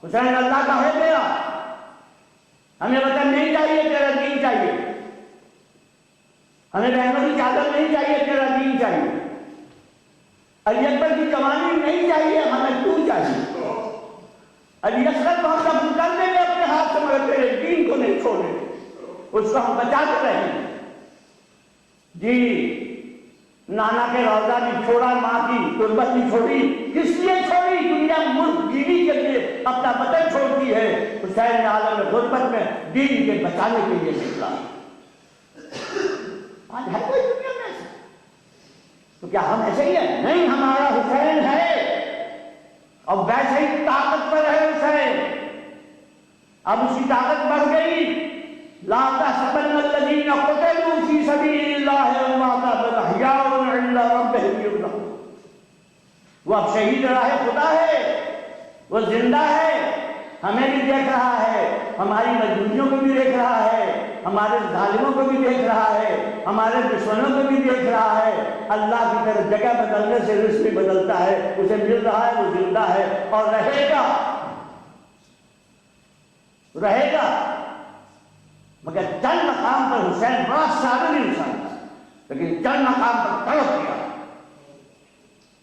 حسین اللہ کا ہو گیا، ہمیں وطن نہیں چاہیے، تیرا دین چاہیے، ہمیں رحمت کی چادر نہیں چاہیے، تیرا دین چاہیے، علی اکبر کی جوانی نہیں چاہیے، ہمیں تو چاہیے، علی اصغر کو ہم دفن کر دیں گے اپنے ہاتھ سے، مگر تیرے دین کو نہیں چھوڑیں گے، اس کو ہم بچا کے رہیں گے۔ جی نانا کے روضہ نہیں چھوڑا، ماں کی تربت نہیں چھوڑی، کس لیے چھوڑی؟ دنیا ملک بیوی کے لیے اپنا وطن چھوڑتی ہے، حسین عالم غربت میں دین کے بچانے کے لیے نکلا۔ آج ہے کوئی دنیا میں ایسا؟ تو کیا ہم ایسے ہی ہیں؟ نہیں، ہمارا حسین ہے اور ویسے ہی طاقتور ہے حسین۔ اب اس کی طاقت بڑھ گئی۔ لا تحسبن الذين قتلوا في سبيل الله امواتا بل احياء عند ربهم يرزقون۔ وہ اب شہید راہ خدا ہے، وہ زندہ ہے، ہمیں بھی دیکھ رہا ہے، ہماری مجبوریوں کو بھی دیکھ رہا ہے، ہمارے ظالموں کو بھی دیکھ رہا ہے، ہمارے دشمنوں کو بھی دیکھ رہا ہے۔ اللہ کی طرف جگہ بدلنے سے رزق بھی بدلتا ہے، اسے مل رہا ہے، وہ زندہ ہے اور رہے گا، رہے گا۔ مگر چند مقام پر حسین بڑا صابر انسان تھا، لیکن چند مقام پر تڑپ گیا۔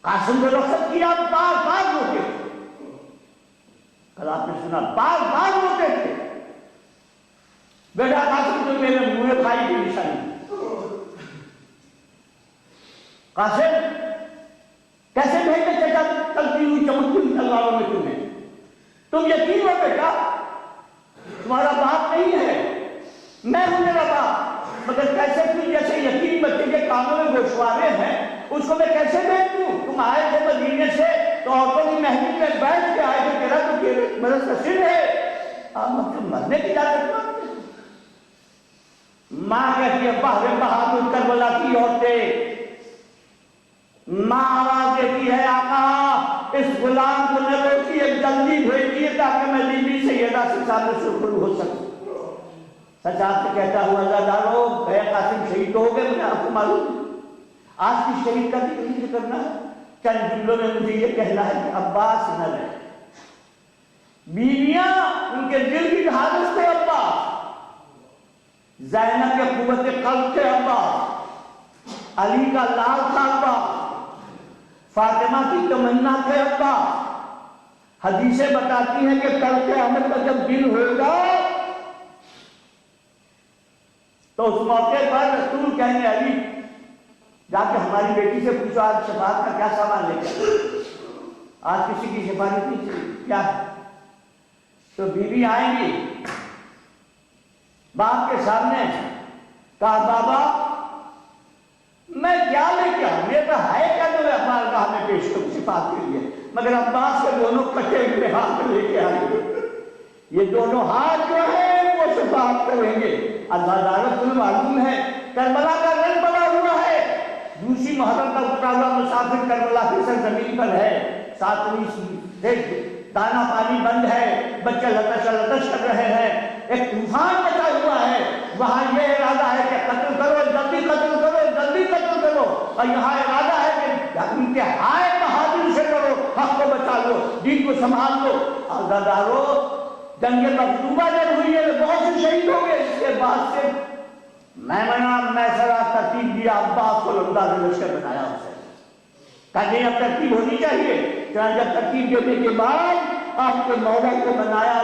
قاسم کو رخصت کیا، بار بار روتے تھے، کل آپ نے سنا بار بار روتے تھے، بیٹا قاسم تو میرے منہ بھائی کی نشانی۔ قاسم کیسے بھیجے چچا چلتی ہوئی چمکتی ہوئی تلواروں میں تمہیں؟ تم یقین ہو بیٹا تمہارا باپ نہیں ہے، میں ہوں میرا باپ، مگر کیسے تم جیسے یتیم بچے کے کانوں میں گوشوارے ہیں، اس کو میں کیسے بھیج دوں؟ تم آئے تھے مدینے سے تو عورتوں کی محفل میں بیٹھ کے آئے تھے، تیرا تو مرض کا سن ہے، آپ مطلب مرنے کی اجازت مانگتے ہیں۔ ماں کہتی ہے بہر بہادر کربلا کی عورتیں، ماں آواز دیتی ہے آقا اس غلام کو نہ روکیے، جلدی بھیجیے تاکہ میں بی بی سیدہ سے سامنے سرخرو ہو سکوں۔ سچ آپ سے کہتا ہوں عزادارو، بے قاسم شہید ہو گئے، مجھے آپ کو معلوم آج کی شہید کا ذکر کرنا ہے، چند جملوں میں مجھے یہ کہنا ہے کہ عباس نہ رہے، بیویاں ان کے دل کی حالت تھے عباس، زینب کے قوت قلب تھے عباس، علی کا لال تھا عباس، فاطمہ کی تمنا تھے عباس۔ حدیثیں بتاتی ہیں کہ کل قیامت کا جب دن ہوگا تو اس موقع پر رسول کہیں گے علی جا کے ہماری بیٹی سے پوچھو آج شفاعت کا کیا سامان لے کے آج کسی کی سفارش نہیں چاہیے کیا ہے؟ تو بیوی آئیں گی باپ کے سامنے، کہا بابا میں کیا لے کے آؤں، میرا ہے کیا جو میں بارگاہ میں پیش کروں شفاعت کے لیے؟ مگر عباس کے دونوں کٹے ہوئے ہاتھ لے کے آئیں گے، یہ دونوں ہاتھ جو ہیں وہ شفاعت کریں گے۔ اللہ تعالیٰ تمہیں معلوم ہے کربلا کا رنگ بنا ہوا ہے، دوسری محرم کا اٹھا ہوا مسافر کربلا کی سرزمین پر ہے، ساتویں سے دانا پانی بند ہے، بچے لطش لطش کر رہے ہیں، ایک طوفان مچا ہوا ہے، وہاں یہ ارادہ ہے کہ قتل کرو، جلدی قتل کرو، جلدی قتل کرو، اور یہاں ارادہ ہے کہ انتہائی بہادری سے کرو، حق کو بچا لو، دین کو سنبھال لو۔ عزادارو جنگ مغلوبہ جب ہوئی ہے بہت سے شہید ہو گئے، اس کے بعد سے میں سرا ترتیب دیا، عباس کو لمدہ لشکر بنایا اسے، کہتے اب ترتیب ہونی چاہیے، جب ترتیب دینے کے بعد آپ کے مولا کو بنایا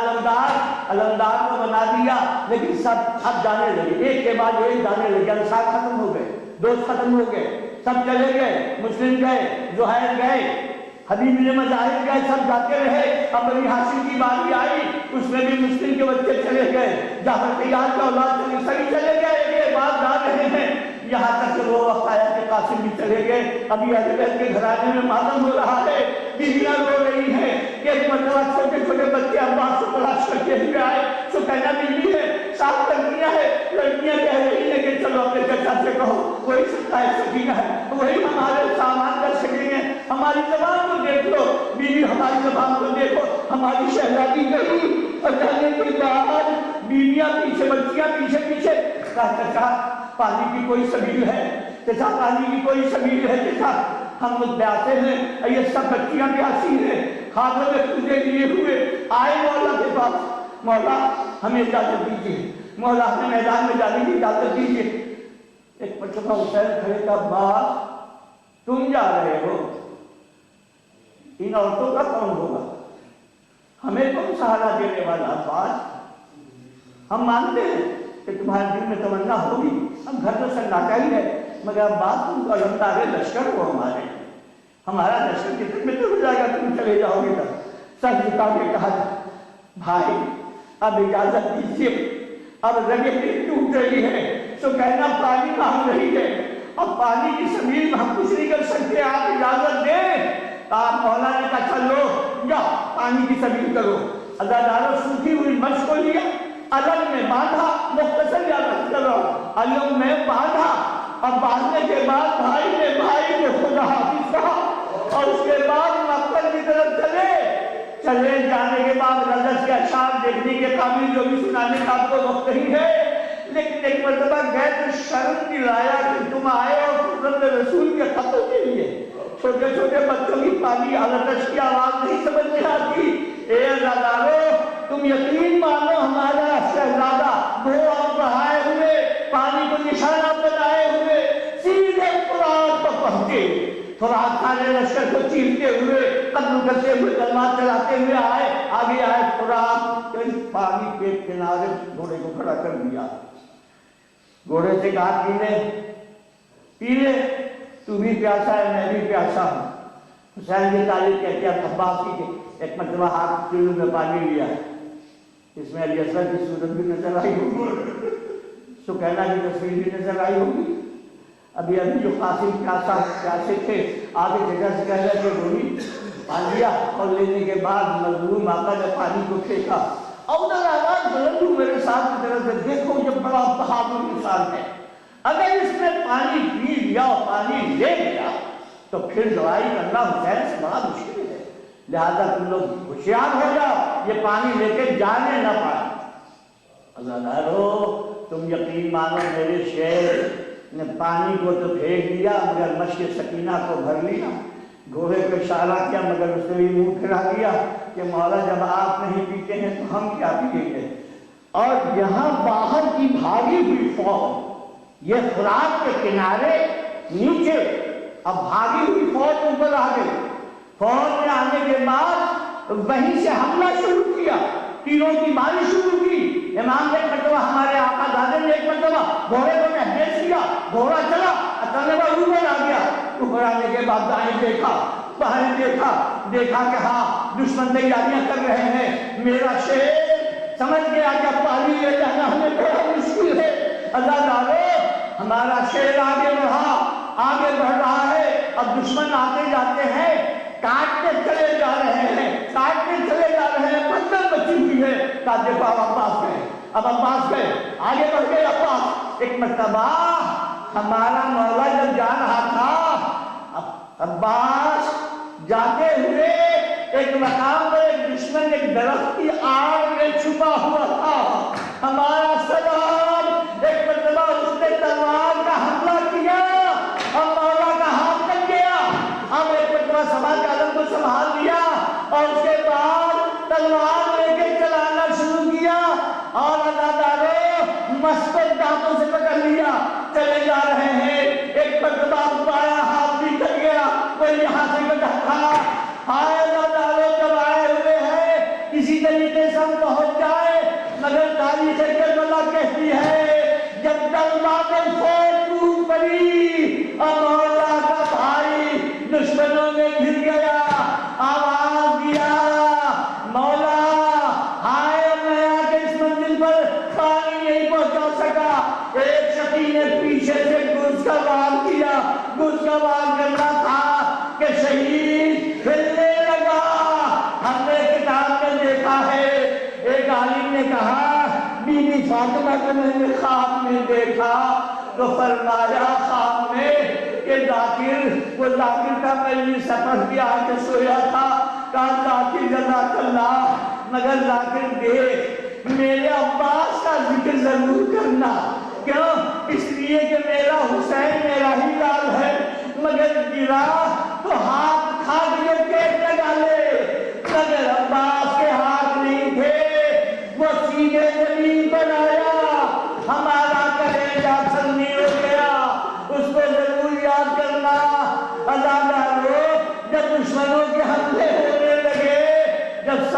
علمدار کو بنا دیا، لیکن سب اب جانے لگے، ایک کے بعد ایک جانے لگے، انصار ختم ہو گئے، دوست ختم ہو گئے، سب چلے گئے، مسلم گئے، زہیر گئے، حبیب بن مظاہر گئے، سب جاتے رہے۔ اب بنی ہاشم کی باری آئی، اس میں بھی مسلم کے بچے چلے گئے، جعفر طیار کا اولاد سبھی چلے گئے، یہ بات جا رہے ہیں، یہاں تک کہ وہ وقت آیا کہ قاسم بھی چلے گئے۔ ابھی اہل بیت کے گھرانے میں ماتم ہو رہا ہے، بیویاں رو رہی ہیں کہ ایک مرتبہ چھوٹے چھوٹے بچے عباس کو تلاش کرتے ہوئے آئے، سکینہ بیوی ہے، 7 لڑکیاں ہیں، لڑکیاں کہہ رہی ہیں کہ چلو اپنے چچا سے کہو کوئی سکتا ہے سکینہ ہے، وہی ہمارے سامان کر سکیں گے، ہماری زبان کو دیکھ لو، بیوی ہماری زبان کو دیکھو، ہماری شہزادی گئی۔ اور جانے کے بعد بیویاں پیچھے، بچیاں پیچھے پیچھے، کہا چچا پانی کی کوئی سبیل ہے، چچا پانی کی کوئی سبیل ہے، چچا ہم لوگ پیاسے ہیں، یہ سب بچیاں پیاسی ہیں، خاتمے پوجے لیے ہوئے آئے مولا کے پاس، مولا ہمیں اجازت دیجیے، مولا ہمیں میدان میں جانے کی اجازت دیجیے۔ ایک مرتبہ حسین کھڑے کا باپ تم جا رہے ہو، ان عورتوں کا کون ہوگا؟ ہمیں کون سہارا دینے والا؟ عباس ہم مانتے ہیں کہ تمہارے دل میں تمنا ہوگی، ہم گھر تو سناٹا ہی ہے، مگر عباس تم کو علمدار لشکر ہو ہمارا لشکر کتنے میں ہو جائے گا، تم چلے جاؤ گے تب۔ سر جھکا کے کہا بھائی اب اجازت دیجیے، اب رگیں پیٹ ٹوٹ رہی ہے تو کہنا پانی مانگ رہی ہے، اب پانی کی سبیل میں ہم کچھ نہیں کر سکتے، آپ اجازت دیں۔ آپ مولا نے کہا چلو جاؤ پانی کی سبیل کرو۔ عزاداروں سوکھی ہوئی مشق کو لیا، علم میں باندھا، مختصر یاد کرو، علم میں باندھا، اب باندھنے کے بعد بھائی نے خدا حافظ کہا اور اس کے بعد مقبر کی طرف چلے جانے کے بعد رجس کے اشعار دیکھنے کے قابل جو بھی سنانے کا آپ کو وقت نہیں ہے، لیکن ایک مرتبہ گئے تو شرم دلایا کہ تم آئے اور حضرت رسول کے خطوں کے لیے چھوٹے چھوٹے بچوں کی پانی آلتش کی آواز نہیں سمجھ میں آتی۔ اے عزادارو تم یقین مانو ہمارا شہزادہ وہ آپ بڑھائے ہوئے پانی کو نشانہ بنائے ہوئے سیدھے فرات پر پہنچے، فرات سارے لشکر کو چیرتے ہوئے قتل کرتے ہوئے تلوار چلاتے ہوئے آگے آئے فرات پانی کے کنارے گھوڑے کو کھڑا کر دیا، گھوڑے سے کہا پی لے تو بھی پیاسا ہے میں بھی پیاسا ہوں۔ حسین کی تعریف کہتے ہیں عباس کی کہ ایک مرتبہ ہاتھ چلو میں پانی لیا، اس میں علی اصغر کی صورت بھی نظر آئی ہوگی، سکینہ کی تصویر بھی نظر آئی ہوگی۔ ابھی جو قاسم پیاسے تھے آگے جگہ سے کہہ رہے کہ گولی پانی لیا اور لینے کے بعد مظلوم آقا نے پانی کو پھینکا اور ادھر آواز بلند ہو میرے ساتھ کی طرف سے دیکھو یہ بڑا بہادر انسان ہے، اگر اس نے پانی پی لیا اور پانی لے لیا تو پھر دعائی کرنا حسین سے بڑا مشکل ہے، لہذا تم لوگ ہوشیار ہو جاؤ یہ پانی لے کے جانے نہ پائے۔ عزادارو تم یقین مانو میرے شیر نے پانی کو تو پھینک دیا مگر مشق سکینہ کو بھر لیا، گھوڑے کو اشارہ کیا مگر اس نے بھی منہ پھرا دیا کہ مولا جب آپ نہیں پیتے ہیں تو ہم کیا پیئیں گے۔ اور یہاں باہر کی بھاگی ہوئی فوج یہ فرات کے کنارے نیچے، اب بھاگی ہوئی فوج اوپر آ گئی، فوج میں آنے کے بعد وہیں سے حملہ شروع کیا، تیروں کی بارش شروع کی۔ امام نے ایک مرتبہ ہمارے آقا دادے نے ایک مرتبہ گھوڑے کو محنت کیا، گھوڑا چلا اچانک اوپر آ گیا، اوپر آنے کے بعد دائیں دیکھا بائیں دیکھا کہ ہاں دشمن تیاریاں کر رہے ہیں، میرا شیر سمجھ گیا کہ پانی لے جانا ہمیں بڑا مشکل ہے۔ عزادارو ہمارا شیر آگے بڑھ رہا ہے، اب دشمن آتے جاتے ہیں کاٹتے چلے جا رہے ہیں، پتھر بچی ہوئی ہے، کہتے کو عباس گئے، اب عباس گئے آگے بڑھ گئے عباس۔ ایک مرتبہ ہمارا مولا جب جا رہا تھا عباس جاتے ہوئے ایک مقام پر ایک دشمن ایک درخت کی آڑ میں چھپا ہوا تھا، ہمارا سلام ایک مرتبہ اس نے تلوار کا حملہ کیا اور مولا کا ہاتھ لگ گیا، ہم ایک مرتبہ سبا کے عالم کو سنبھال لیا اور اس کے بعد تلوار لے کے چلانا شروع کیا اور عزادارو مسجد دانتوں سے پکڑ لیا، چلے جا رہے ہیں، ایک مرتبہ بایاں ہاتھ بھی کٹ گیا، کوئی یہاں سے کٹا تھا، ہائے عزادارو جب آئے ہوئے ہیں کسی طریقے سے ہم پہنچ جائے، مگر تاریخ کربلا کہتی ہے جب تلوار فوج ٹوٹ پڑی اور مولا کا بھائی دشمنوں میں گر گیا، آواز دیا مولا ہائے میں آگے اس منزل پر پانی نہیں پہنچا سکا، ایک شقی نے پیچھے سے گز کا وار کیا، گز کا وار کرنا تھا کہ شہید پھرنے لگا۔ ہم نے کتاب میں دیکھا ہے ایک عالم نے کہا بی بی فاطمہ کو میں نے خواب میں دیکھا تو فرمایا خواب میں کہ وہ ذاکر کا مجلس سفر کیا کے سویا تھا، کہا ذاکر جزاک اللہ مگر ذاکر دیکھ میرے عباس کا ذکر ضرور کرنا، کیوں؟ اس لیے کہ میرا حسین میرا ہی لال ہے، مگر گرا تو ہاتھ کھا کے پیٹ لگا لے،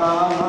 Ram